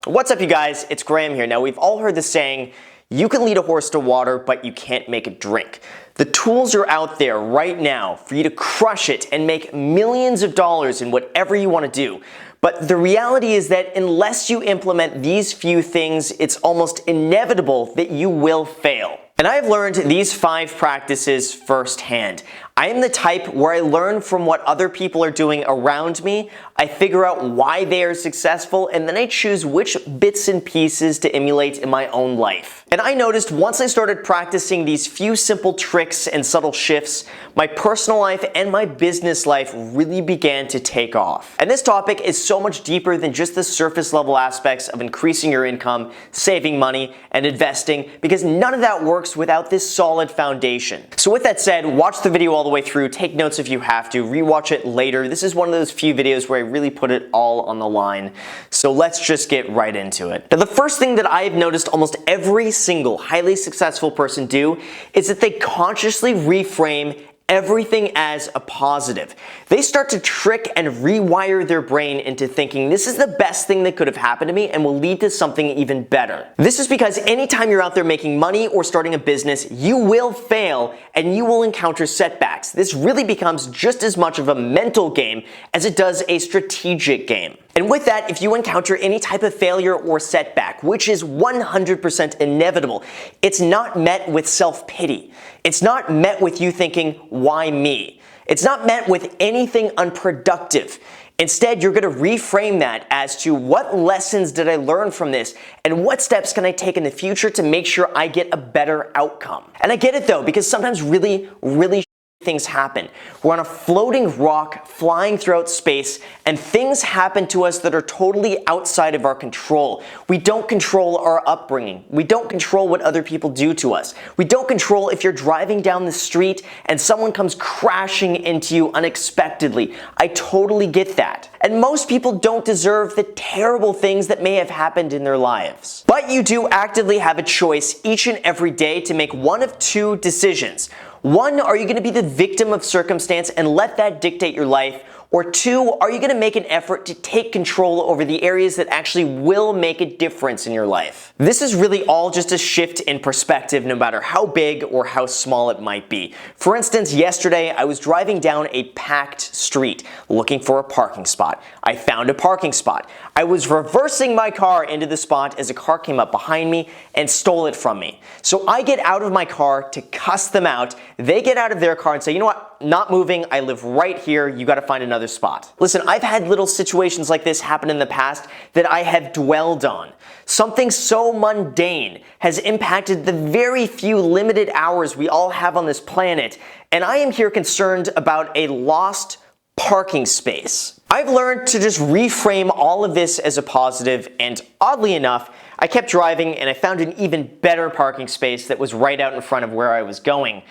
What's up, you guys? It's Graham here. Now, we've all heard the saying, you can lead a horse to water, but you can't make it drink. The tools are out there right now for you to crush it and make millions of dollars in whatever you want to do. But the reality is that unless you implement these few things, it's almost inevitable that you will fail. And I've learned these 5 practices firsthand. I am the type where I learn from what other people are doing around me, I figure out why they are successful, and then I choose which bits and pieces to emulate in my own life. And I noticed once I started practicing these few simple tricks and subtle shifts, my personal life and my business life really began to take off. And this topic is so much deeper than just the surface level aspects of increasing your income, saving money, and investing, because none of that works without this solid foundation. So with that said, watch the video all the way through, take notes if you have to, rewatch it later. This is one of those few videos where I really put it all on the line. So let's just get right into it. Now, the first thing that I've noticed almost every single highly successful person do is that they consciously reframe everything as a positive. They start to trick and rewire their brain into thinking this is the best thing that could have happened to me and will lead to something even better. This is because anytime you're out there making money or starting a business, you will fail and you will encounter setbacks. This really becomes just as much of a mental game as it does a strategic game. And with that, if you encounter any type of failure or setback, which is 100% inevitable, it's not met with self-pity. It's not met with you thinking, why me? It's not met with anything unproductive. Instead, you're going to reframe that as to what lessons did I learn from this and what steps can I take in the future to make sure I get a better outcome. And I get it though, because sometimes really things happen. We're on a floating rock flying throughout space and things happen to us that are totally outside of our control. We don't control our upbringing. We don't control what other people do to us. We don't control if you're driving down the street and someone comes crashing into you unexpectedly. I totally get that. And most people don't deserve the terrible things that may have happened in their lives. But you do actively have a choice each and every day to make one of 2 decisions. 1, are you going to be the victim of circumstance and let that dictate your life? Or 2, are you going to make an effort to take control over the areas that actually will make a difference in your life? This is really all just a shift in perspective, no matter how big or how small it might be. For instance, yesterday I was driving down a packed street looking for a parking spot. I found a parking spot. I was reversing my car into the spot as a car came up behind me and stole it from me. So I get out of my car to cuss them out. They get out of their car and say, you know what? Not moving, I live right here, you gotta find another spot. Listen, I've had little situations like this happen in the past that I have dwelled on. Something so mundane has impacted the very few limited hours we all have on this planet, and I am here concerned about a lost parking space. I've learned to just reframe all of this as a positive, and oddly enough, I kept driving and I found an even better parking space that was right out in front of where I was going.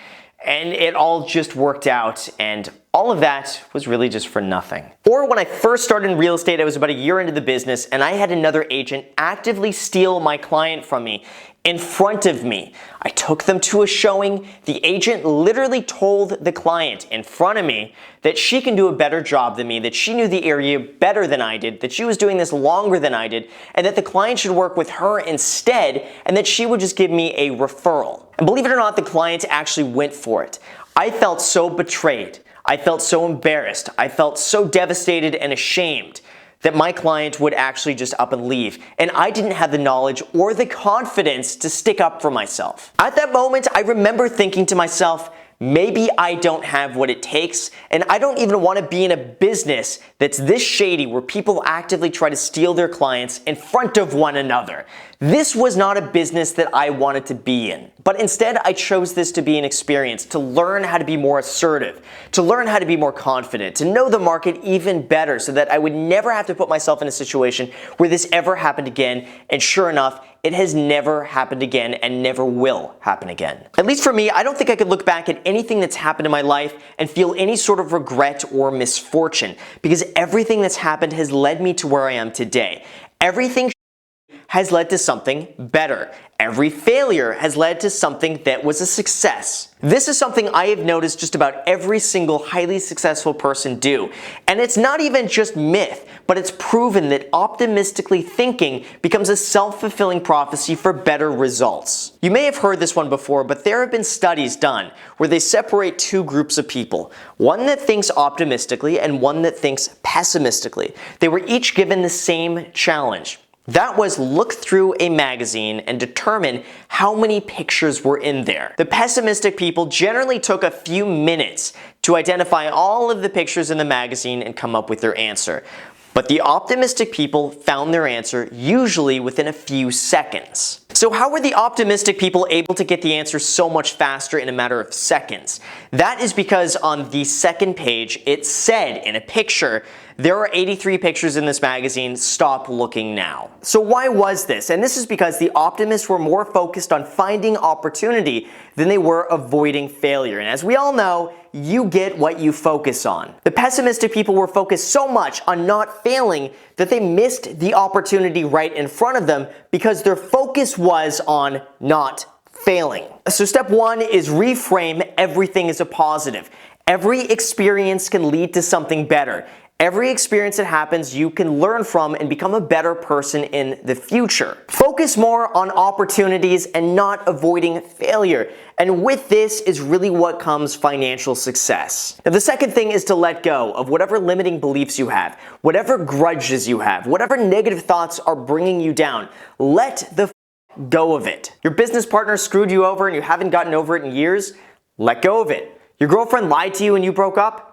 And it all just worked out, and all of that was really just for nothing. Or when I first started in real estate, I was about a year into the business, and I had another agent actively steal my client from me in front of me. I took them to a showing. The agent literally told the client in front of me that she can do a better job than me, that she knew the area better than I did, that she was doing this longer than I did, and that the client should work with her instead, and that she would just give me a referral. And believe it or not, the client actually went for it. I felt so betrayed. I felt so embarrassed. I felt so devastated and ashamed that my client would actually just up and leave. And I didn't have the knowledge or the confidence to stick up for myself. At that moment, I remember thinking to myself, maybe I don't have what it takes, and I don't even want to be in a business that's this shady where people actively try to steal their clients in front of one another. This was not a business that I wanted to be in. But instead, I chose this to be an experience, to learn how to be more assertive, to learn how to be more confident, to know the market even better so that I would never have to put myself in a situation where this ever happened again. And sure enough, it has never happened again and never will happen again. At least for me, I don't think I could look back at anything that's happened in my life and feel any sort of regret or misfortune, because everything that's happened has led me to where I am today. Everything has led to something better. Every failure has led to something that was a success. This is something I have noticed just about every single highly successful person do. And it's not even just myth, but it's proven that optimistically thinking becomes a self-fulfilling prophecy for better results. You may have heard this one before, but there have been studies done where they separate two groups of people. One that thinks optimistically and one that thinks pessimistically. They were each given the same challenge. That was look through a magazine and determine how many pictures were in there. The pessimistic people generally took a few minutes to identify all of the pictures in the magazine and come up with their answer. But the optimistic people found their answer usually within a few seconds. So how were the optimistic people able to get the answer so much faster in a matter of seconds? That is because on the second page, it said in a picture, there are 83 pictures in this magazine, stop looking now. So why was this? And this is because the optimists were more focused on finding opportunity than they were avoiding failure. And as we all know, you get what you focus on. The pessimistic people were focused so much on not failing that they missed the opportunity right in front of them because their focus was on not failing. So step one is reframe everything as a positive. Every experience can lead to something better. Every experience that happens, you can learn from and become a better person in the future. Focus more on opportunities and not avoiding failure. And with this is really what comes financial success. Now, the second thing is to let go of whatever limiting beliefs you have, whatever grudges you have, whatever negative thoughts are bringing you down. Let the go of it. Your business partner screwed you over and you haven't gotten over it in years? Let go of it. Your girlfriend lied to you and you broke up?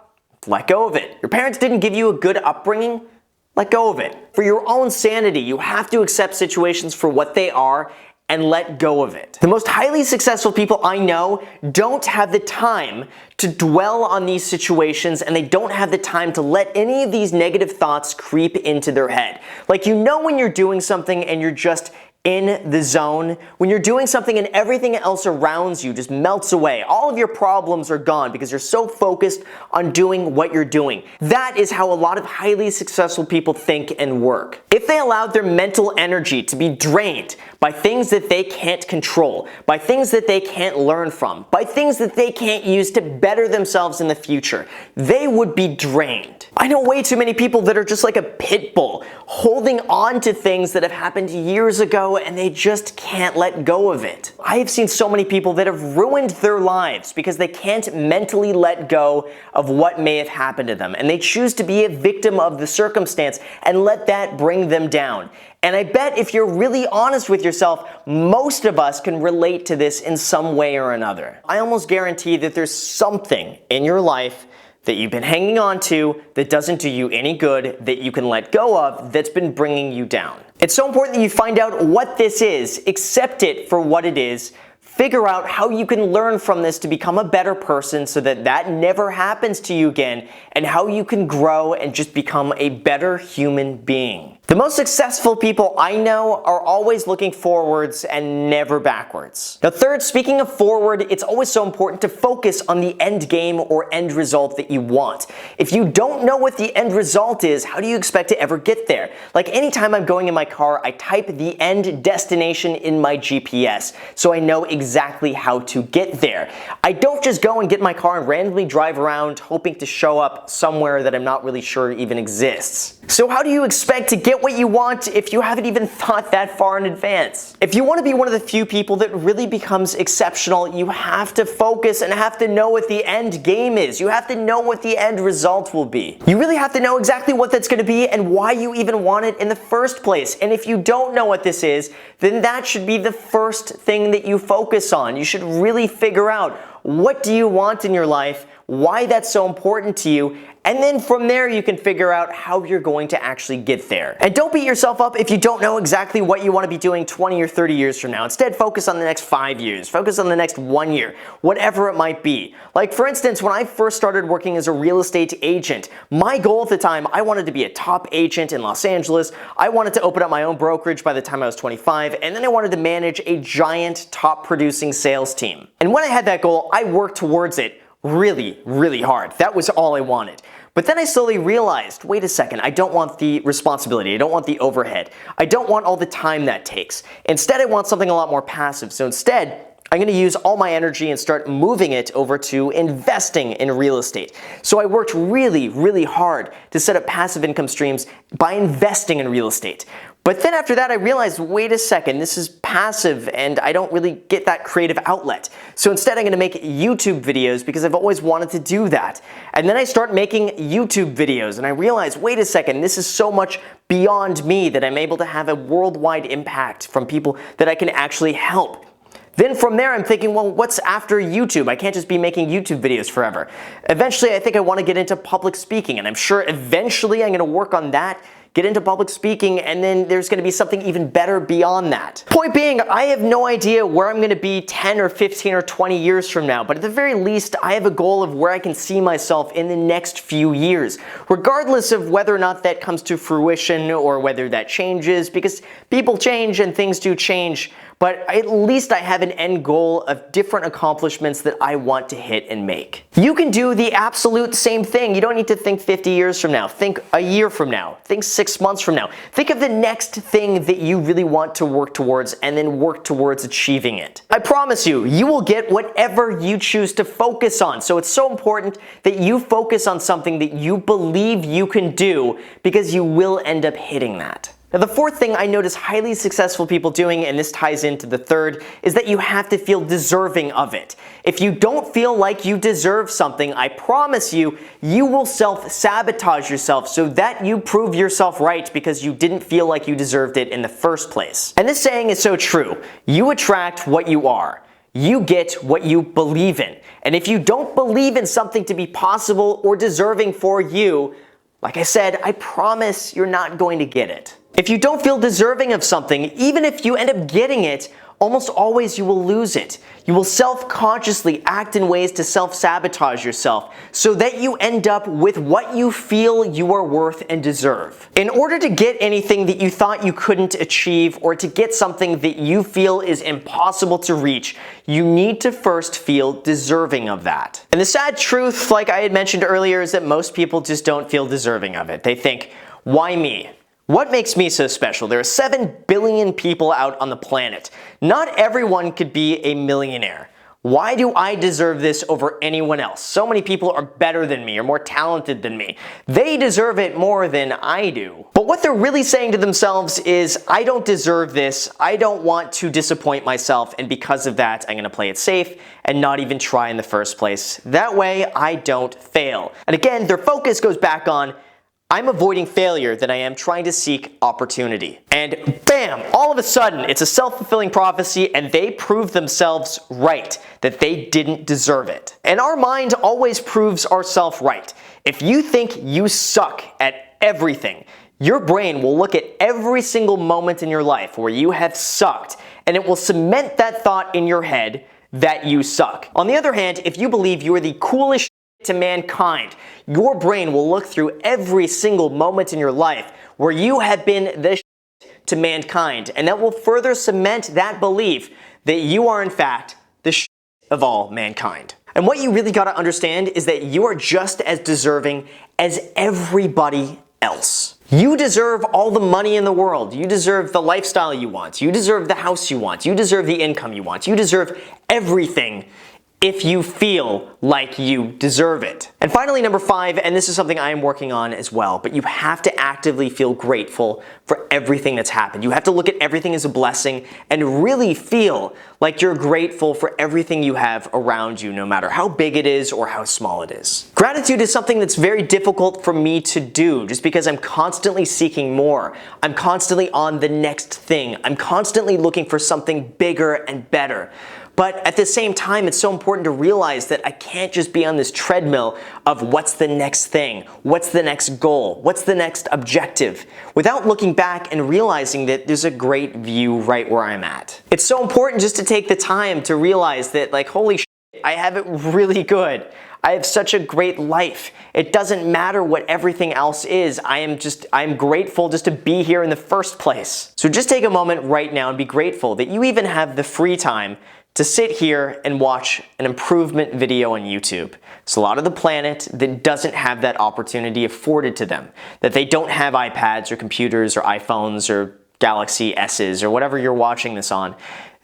Let go of it. Your parents didn't give you a good upbringing? Let go of it. For your own sanity, you have to accept situations for what they are and let go of it. The most highly successful people I know don't have the time to dwell on these situations, and they don't have the time to let any of these negative thoughts creep into their head. Like, you know when you're doing something and you're just in the zone, when you're doing something and everything else around you just melts away. All of your problems are gone because you're so focused on doing what you're doing. That is how a lot of highly successful people think and work. If they allowed their mental energy to be drained by things that they can't control, by things that they can't learn from, by things that they can't use to better themselves in the future, they would be drained. I know way too many people that are just like a pit bull, holding on to things that have happened years ago and they just can't let go of it. I have seen so many people that have ruined their lives because they can't mentally let go of what may have happened to them, and they choose to be a victim of the circumstance and let that bring them down. And I bet if you're really honest with yourself, most of us can relate to this in some way or another. I almost guarantee that there's something in your life that you've been hanging on to that doesn't do you any good, that you can let go of, that's been bringing you down. It's so important that you find out what this is, accept it for what it is, figure out how you can learn from this to become a better person so that that never happens to you again, and how you can grow and just become a better human being. The most successful people I know are always looking forwards and never backwards. Now third, speaking of forward, it's always so important to focus on the end game or end result that you want. If you don't know what the end result is, how do you expect to ever get there? Like anytime I'm going in my car, I type the end destination in my GPS so I know exactly how to get there. I don't just go and get in my car and randomly drive around hoping to show up somewhere that I'm not really sure even exists. So how do you expect to get what you want if you haven't even thought that far in advance? If you want to be one of the few people that really becomes exceptional, you have to focus and have to know what the end game is. You have to know what the end result will be. You really have to know exactly what that's going to be and why you even want it in the first place. And if you don't know what this is, then that should be the first thing that you focus on. You should really figure out, what do you want in your life, why that's so important to you, and then from there you can figure out how you're going to actually get there. And don't beat yourself up if you don't know exactly what you want to be doing 20 or 30 years from now. Instead, focus on the next 5 years, focus on the next 1 year, whatever it might be. Like for instance, when I first started working as a real estate agent, my goal at the time, I wanted to be a top agent in Los Angeles. I wanted to open up my own brokerage by the time I was 25, and then I wanted to manage a giant top producing sales team. And when I had that goal, I worked towards it really, really hard. That was all I wanted. But then I slowly realized, wait a second, I don't want the responsibility, I don't want the overhead, I don't want all the time that takes. Instead, I want something a lot more passive. So instead, I'm going to use all my energy and start moving it over to investing in real estate. So I worked really, really hard to set up passive income streams by investing in real estate. But then after that, I realized, wait a second, this is passive and I don't really get that creative outlet. So instead, I'm going to make YouTube videos because I've always wanted to do that. And then I start making YouTube videos and I realized, wait a second, this is so much beyond me that I'm able to have a worldwide impact from people that I can actually help. Then from there, I'm thinking, well, what's after YouTube? I can't just be making YouTube videos forever. Eventually, I think I want to get into public speaking, and I'm sure eventually I'm going to work on that, get into public speaking, and then there's going to be something even better beyond that. Point being, I have no idea where I'm going to be 10 or 15 or 20 years from now, but at the very least, I have a goal of where I can see myself in the next few years, regardless of whether or not that comes to fruition or whether that changes, because people change and things do change. But at least I have an end goal of different accomplishments that I want to hit and make. You can do the absolute same thing. You don't need to think 50 years from now. Think a year from now. Think 6 months from now. Think of the next thing that you really want to work towards and then work towards achieving it. I promise you, you will get whatever you choose to focus on. So it's so important that you focus on something that you believe you can do because you will end up hitting that. Now, the fourth thing I notice highly successful people doing, and this ties into the third, is that you have to feel deserving of it. If you don't feel like you deserve something, I promise you, you will self-sabotage yourself so that you prove yourself right because you didn't feel like you deserved it in the first place. And this saying is so true. You attract what you are. You get what you believe in. And if you don't believe in something to be possible or deserving for you, like I said, I promise you're not going to get it. If you don't feel deserving of something, even if you end up getting it, almost always you will lose it. You will self-consciously act in ways to self-sabotage yourself so that you end up with what you feel you are worth and deserve. In order to get anything that you thought you couldn't achieve or to get something that you feel is impossible to reach, you need to first feel deserving of that. And the sad truth, like I had mentioned earlier, is that most people just don't feel deserving of it. They think, why me? What makes me so special? There are 7 billion people out on the planet. Not everyone could be a millionaire. Why do I deserve this over anyone else? So many people are better than me or more talented than me. They deserve it more than I do. But what they're really saying to themselves is, I don't deserve this, I don't want to disappoint myself, and because of that, I'm going to play it safe and not even try in the first place. That way, I don't fail. And again, their focus goes back on, I'm avoiding failure than I am trying to seek opportunity. And bam, all of a sudden, it's a self-fulfilling prophecy and they prove themselves right, that they didn't deserve it. And our mind always proves ourselves right. If you think you suck at everything, your brain will look at every single moment in your life where you have sucked, and it will cement that thought in your head that you suck. On the other hand, if you believe you are the coolest to mankind, your brain will look through every single moment in your life where you have been the to mankind, and that will further cement that belief that you are in fact the of all mankind. And what you really got to understand is that you are just as deserving as everybody else. You deserve all the money in the world. You deserve the lifestyle you want. You deserve the house you want. You deserve the income you want. You deserve everything if you feel like you deserve it. And finally, number 5, and this is something I am working on as well, but you have to actively feel grateful for everything that's happened. You have to look at everything as a blessing and really feel like you're grateful for everything you have around you, no matter how big it is or how small it is. Gratitude is something that's very difficult for me to do just because I'm constantly seeking more. I'm constantly on the next thing. I'm constantly looking for something bigger and better. But at the same time, it's so important to realize that I can't just be on this treadmill of what's the next thing, what's the next goal, what's the next objective, without looking back and realizing that there's a great view right where I'm at. It's so important just to take the time to realize that, like, holy shit, I have it really good. I have such a great life. It doesn't matter what everything else is. I'm grateful just to be here in the first place. So just take a moment right now and be grateful that you even have the free time to sit here and watch an improvement video on YouTube. It's a lot of the planet that doesn't have that opportunity afforded to them, that they don't have iPads or computers or iPhones or Galaxy S's or whatever you're watching this on.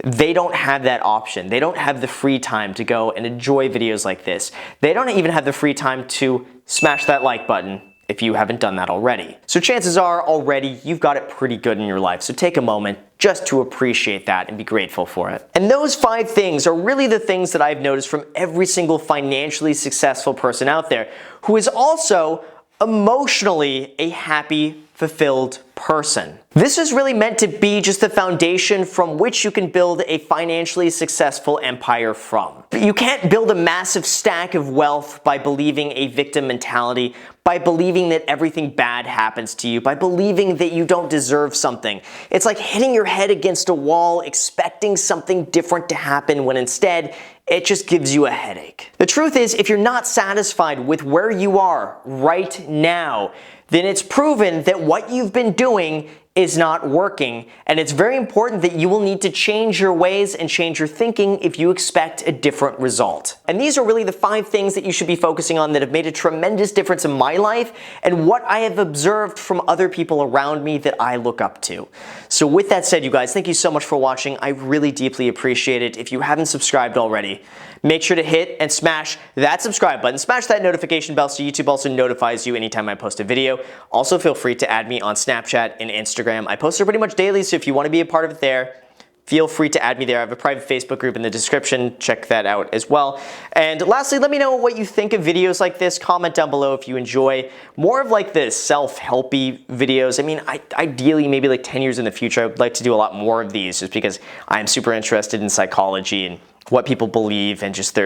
They don't have that option. They don't have the free time to go and enjoy videos like this. They don't even have the free time to smash that like button if you haven't done that already. So chances are already you've got it pretty good in your life. So take a moment just to appreciate that and be grateful for it. And those 5 things are really the things that I've noticed from every single financially successful person out there who is also emotionally a happy, fulfilled person. This is really meant to be just the foundation from which you can build a financially successful empire from. But you can't build a massive stack of wealth by believing a victim mentality, by believing that everything bad happens to you, by believing that you don't deserve something. It's like hitting your head against a wall expecting something different to happen when instead it just gives you a headache. The truth is, if you're not satisfied with where you are right now, then it's proven that what you've been doing is not working, and it's very important that you will need to change your ways and change your thinking if you expect a different result. And these are really the 5 things that you should be focusing on that have made a tremendous difference in my life and what I have observed from other people around me that I look up to. So with that said, you guys, thank you so much for watching. I really deeply appreciate it. If you haven't subscribed already, make sure to hit and smash that subscribe button. Smash that notification bell so YouTube also notifies you anytime I post a video. Also, feel free to add me on Snapchat and Instagram. I post there pretty much daily, so if you want to be a part of it there, feel free to add me there. I have a private Facebook group in the description. Check that out as well. And lastly, let me know what you think of videos like this. Comment down below if you enjoy more of like the self-helpy videos. I mean, ideally, maybe like 10 years in the future, I would like to do a lot more of these just because I'm super interested in psychology and what people believe and just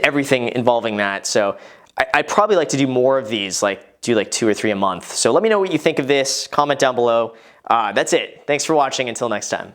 everything involving that. So I'd probably like to do more of these, like do like 2 or 3 a month. So let me know what you think of this. Comment down below. That's it. Thanks for watching. Until next time.